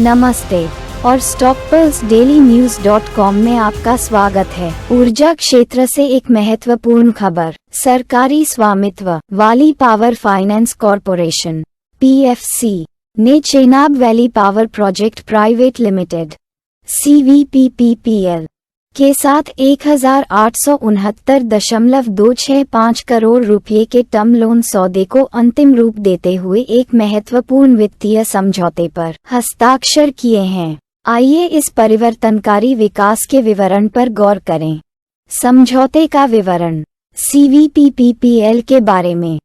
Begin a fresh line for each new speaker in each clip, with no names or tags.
नमस्ते और StockPulseDailyNews.com में आपका स्वागत है। ऊर्जा क्षेत्र से एक महत्वपूर्ण खबर। सरकारी स्वामित्व वाली पावर फाइनेंस कॉरपोरेशन (PFC) ने Chenab valley power project private limited (CVPPPL) के साथ 1869.265 करोड़ रुपये के टर्म लोन सौदे को अंतिम रूप देते हुए एक महत्वपूर्ण वित्तीय समझौते पर हस्ताक्षर किए हैं। आइए इस परिवर्तनकारी विकास के विवरण पर गौर करें। समझौते का विवरण। CVPPPL के बारे में।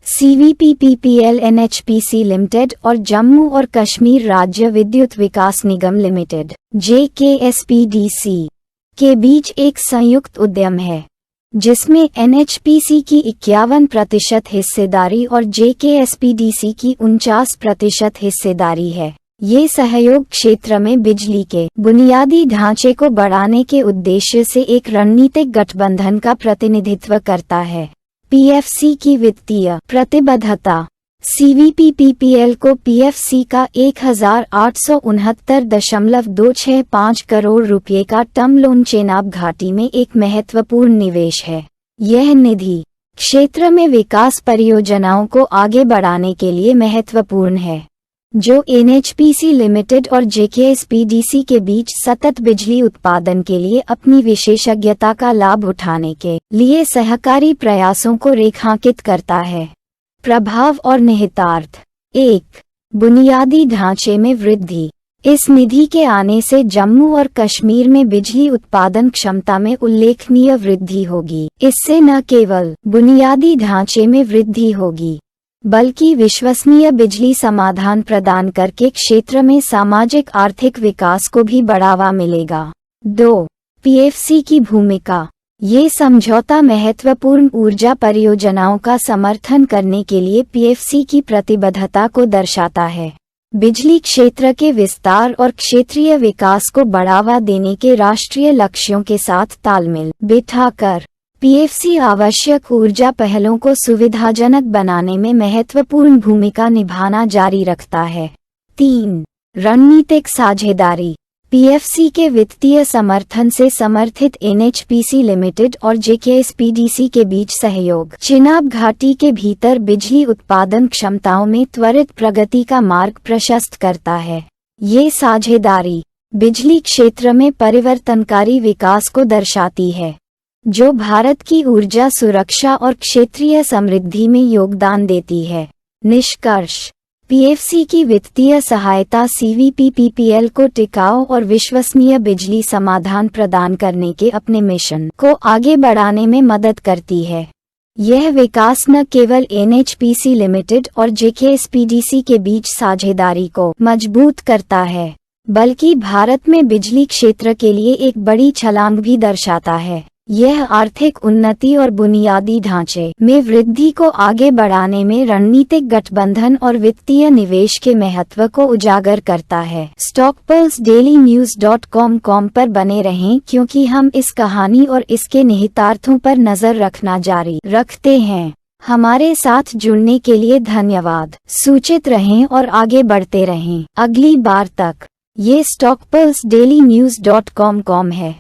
CVPPPL NHPC लिमिटेड और जम्मू और कश्मीर राज्य विद्युत विकास निगम लिमिटेड JKSPDC के बीच एक संयुक्त उद्यम है, जिसमें NHPC की 51% हिस्सेदारी और JKSPDC की 49% हिस्सेदारी है। ये सहयोग क्षेत्र में बिजली के बुनियादी ढांचे को बढ़ाने के उद्देश्य से एक रणनीतिक गठबंधन का प्रतिनिधित्व करता है। PFC की वित्तीय प्रतिबद्धता। CVPPPL को PFC का 1869.265 करोड़ रुपये का टर्म लोन चेनाब घाटी में एक महत्वपूर्ण निवेश है। यह निधि क्षेत्र में विकास परियोजनाओं को आगे बढ़ाने के लिए महत्वपूर्ण है, जो NHPC लिमिटेड और JKSPDC के बीच सतत बिजली उत्पादन के लिए अपनी विशेषज्ञता का लाभ उठाने के लिए सहकारी प्रयासों को रेखांकित करता है। प्रभाव और निहितार्थ। 1. बुनियादी ढांचे में वृद्धि। इस निधि के आने से जम्मू और कश्मीर में बिजली उत्पादन क्षमता में उल्लेखनीय वृद्धि होगी। इससे न केवल बुनियादी ढांचे में वृद्धि होगी, बल्कि विश्वसनीय बिजली समाधान प्रदान करके क्षेत्र में सामाजिक आर्थिक विकास को भी बढ़ावा मिलेगा। 2. PFC की भूमिका। ये समझौता महत्वपूर्ण ऊर्जा परियोजनाओं का समर्थन करने के लिए PFC की प्रतिबद्धता को दर्शाता है। बिजली क्षेत्र के विस्तार और क्षेत्रीय विकास को बढ़ावा देने के राष्ट्रीय लक्ष्यों के साथ तालमेल बिठाकर PFC आवश्यक ऊर्जा पहलों को सुविधाजनक बनाने में महत्वपूर्ण भूमिका निभाना जारी रखता है। 3. रणनीतिक साझेदारी। PFC के वित्तीय समर्थन से समर्थित NHPC लिमिटेड और JKSPDC के बीच सहयोग चेनाब घाटी के भीतर बिजली उत्पादन क्षमताओं में त्वरित प्रगति का मार्ग प्रशस्त करता है। ये साझेदारी बिजली क्षेत्र में परिवर्तनकारी विकास को दर्शाती है, जो भारत की ऊर्जा सुरक्षा और क्षेत्रीय समृद्धि में योगदान देती है। निष्कर्ष। PFC की वित्तीय सहायता CVPPPL को टिकाऊ और विश्वसनीय बिजली समाधान प्रदान करने के अपने मिशन को आगे बढ़ाने में मदद करती है। यह विकास न केवल NHPC लिमिटेड और JKSPDC के बीच साझेदारी को मजबूत करता है, बल्कि भारत में बिजली क्षेत्र के लिए एक बड़ी छलांग भी दर्शाता है। यह आर्थिक उन्नति और बुनियादी ढांचे में वृद्धि को आगे बढ़ाने में रणनीतिक गठबंधन और वित्तीय निवेश के महत्व को उजागर करता है। StockPulseDailyNews.com पर बने रहें, क्योंकि हम इस कहानी और इसके निहितार्थों पर नजर रखना जारी रखते हैं। हमारे साथ जुड़ने के लिए धन्यवाद। सूचित रहें और आगे बढ़ते रहें। अगली बार तक। ये StockPulseDailyNews.com है।